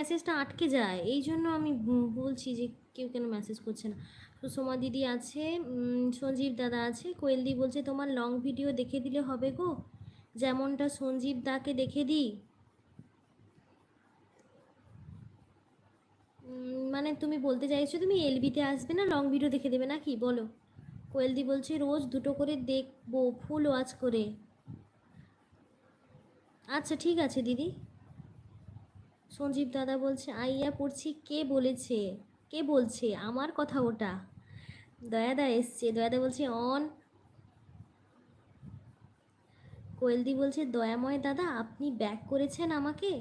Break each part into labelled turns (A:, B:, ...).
A: মেসেজটা আটকে যায়, এই জন্য আমি বলছি যে কেউ কেন মেসেজ করছে না। সুষমা দিদি আছে, সঞ্জীব দাদা আছে। কোয়েলদি বলছে তোমার লং ভিডিও দেখে দিলে হবে গো, যেমনটা সঞ্জীব দাকে দেখে দিই। মানে তুমি বলতে চাইছো তুমি এলবিতে আসবে না, লং ভিডিও দেখে দেবে নাকি বলো? কোয়েলদি বলছে রোজ দুটো করে দেখবো ফুল ওয়াচ করে। আচ্ছা ঠিক আছে দিদি। সঞ্জীব দাদা বলছে আইয়া পড়ছি, কে বলেছে? কে বলছে আমার কথা ওটা? দয়াদা এসছে, দয়াদা বলছে অন। কোয়েলদি বলছে দয়াময় দাদা আপনি ব্যাক করেছেন আমাকে।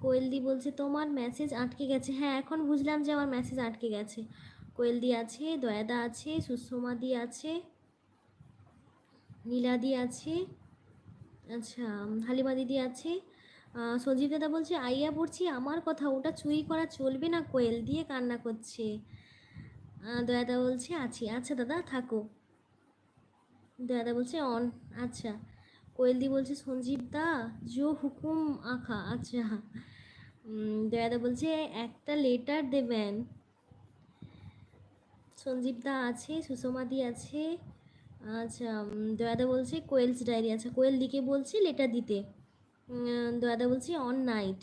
A: কোয়েলদি বলছে তোমার মেসেজ আটকে গেছে। হ্যাঁ এখন বুঝলাম যে আমার মেসেজ আটকে গেছে। কোয়েলদি আছে, দয়াদা আছে, সুষমাদি আছে, নীলাদি আছে, আচ্ছা হালিমা দিদি আছে। সঞ্জীব দাদা বলছে আইয়া পড়ছি আমার কথা ওটা চুরি করা চলবে না, কোয়েল দিয়ে কান্না করছে। দয়াদা বলছে আছি। আচ্ছা দাদা থাকো। দয়াদা বলছে অন। আচ্ছা। কোয়েলদি বলছে সঞ্জীব দা জো হুকুম আঁকা। আচ্ছা। দয়াদা বলছে একটা লেটার দেবেন। সঞ্জীব দা আছে, সুষমাদি আছে। আচ্ছা দয়াদা বলছে কোয়েলস ডায়েরি। আচ্ছা কোয়েল দিকে বলছে লেটার দিতে। দয়াদা বলছে অন নাইট।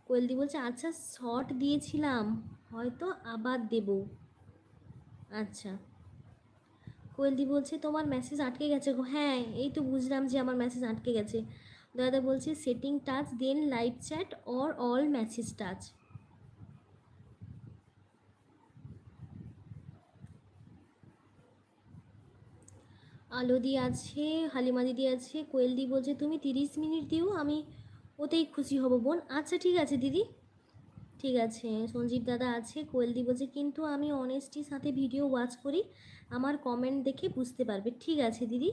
A: কোয়েলদি বলছে আচ্ছা শর্ট দিয়েছিলাম, হয়তো আবার দেব। আচ্ছা। কোয়েলদি বলছে তোমার মেসেজ আটকে গেছে গো। হ্যাঁ এই তো বুঝলাম যে আমার মেসেজ আটকে গেছে। দাদা বলছে সেটিং টাচ দেন live chat or all message touch. আলোদি আছে, হালিমা দিদি আছে। কোয়েলদি বলছে তুমি 30 মিনিট দিও, আমি ওতেই খুশি হব বোন। আচ্ছা ঠিক আছে দিদি, ঠিক আছে। সঞ্জীব দাদা আছে। কোয়েলদি বলছে কিন্তু আমি অনেস্টির সাথে ভিডিও ওয়াচ করি, আমার কমেন্ট দেখে বুঝতে পারবে। ঠিক আছে দিদি।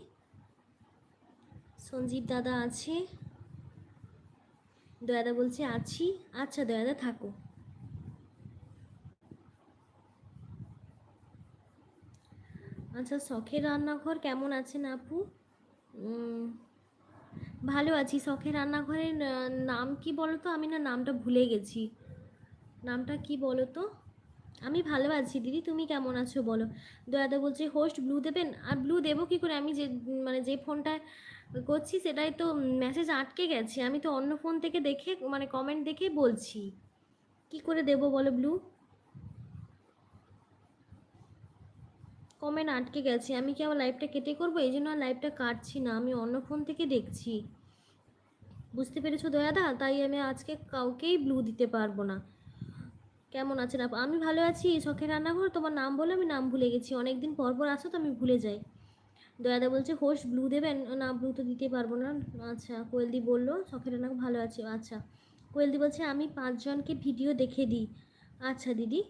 A: সঞ্জীব দাদা আছে। দয়াদা বলছে আছি। আচ্ছা দয়াদা থাকো। আচ্ছা শখের রান্নাঘর কেমন আছেন আপু? উম, ভালো আছি। শখের রান্নাঘরের নাম কি বলো তো, আমি না নামটা ভুলে গেছি। নামটা কি বলো তো? আমি ভালো আছি দিদি, তুমি কেমন আছো বলো? দয়াদা বলছে হোস্ট ব্লু দেবেন। আর ব্লু দেবো কী করে, আমি যে মানে যে ফোনটা করছি সেটাই তো মেসেজ আটকে গেছে, আমি তো অন্য ফোন থেকে দেখে মানে কমেন্ট দেখে বলছি, কি করে দেবো বলো ব্লু? কমেন্ট আটকে গেছে, আমি কি আমার লাইভটা কেটে করবো? এই জন্য আর লাইভটা কাটছি না, আমি অন্য ফোন থেকে দেখছি। বুঝতে পেরেছো দয়াদা? তাই আমি আজকে কাউকেই ব্লু দিতে পারবো না। কেমন আছেন আপু? আমি ভালো আছি। শখের রান্নাঘর, তোমার নাম বলে আমি নাম ভুলে গেছি, অনেকদিন পর পর আসো তো আমি ভুলে যাই। দয়াদা বলছে হোস্ট ব্লু দেবেন না, ব্লু তো দিতে পারবো না। আচ্ছা কোয়েলদি বললো শখের রান্না ভালো আছে। আচ্ছা কোয়েলদি বলছে আমি 5জনকে ভিডিও দেখে দিই। আচ্ছা দিদি।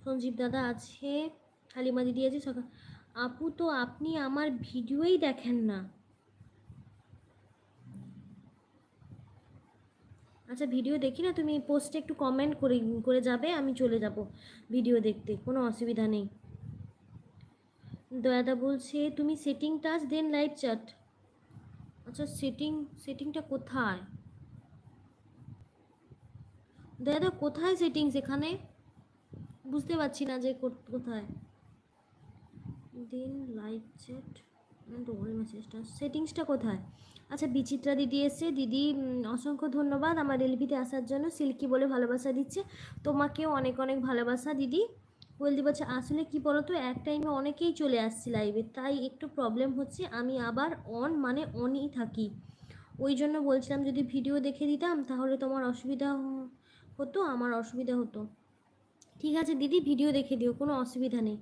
A: সঞ্জীব দাদা আছে, হালিমা দিদি আছে। আপু তো আপনি আমার ভিডিওই দেখেন না। আচ্ছা ভিডিও দেখি না, তুমি পোস্টে একটু কমেন্ট করে করে যাবে, আমি চলে যাব ভিডিও দেখতে, কোনো অসুবিধা নেই। দয়াদা বলছে তুমি সেটিং টাচ দেন লাইভ চ্যাট। আচ্ছা সেটিংটা কোথায়? দয়াদা কোথায় সেটিংস এখানে? বুঝতে পারছি না যে কোথায়। দেন লাইভ চ্যাট অ্যান্ড অল মেসেজটা, সেটিংসটা কোথায়? আচ্ছা বিচিত্রা দিদি এসে। দিদি অসংখ্য ধন্যবাদ আমার এলভিতে আসার জন্য, সিল্কি বলে ভালোবাসা দিচ্ছে। তোমাকেও অনেক অনেক ভালোবাসা দিদি। বলতে বলছে আসলে কি বলো তো, এক টাইমে অনেকেই চলে আসছে লাইভে, তাই একটু প্রবলেম হচ্ছে, আমি আবার অন মানে অনই থাকি। ওই জন্য বলছিলাম যদি ভিডিও দেখে দিতাম তাহলে তোমার অসুবিধা হতো, আমার অসুবিধা হতো। ঠিক আছে দিদি ভিডিও দেখে দিও, কোনো অসুবিধা নেই।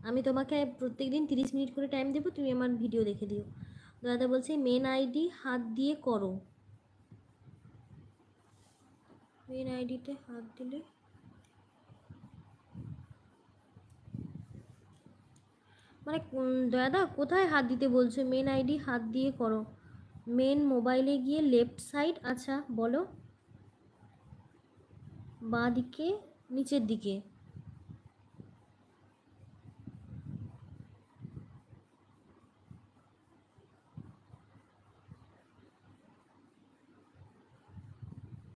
A: আমি তোমাকে প্রত্যেক দিন 30 মিনিট করে টাইম দেবো, তুমি আমার ভিডিও দেখে দিও। দাদা বলছে মেন আইডি হাত দিয়ে করো। মেন আইডিতে হাত দিলে মানে দাদা কোথায় হাত দিতে বলছো? মেন আইডি হাত দিয়ে করো, মেন মোবাইলে গিয়ে লেফট সাইড। আচ্ছা বলো, বাঁ দিকে নিচের দিকে।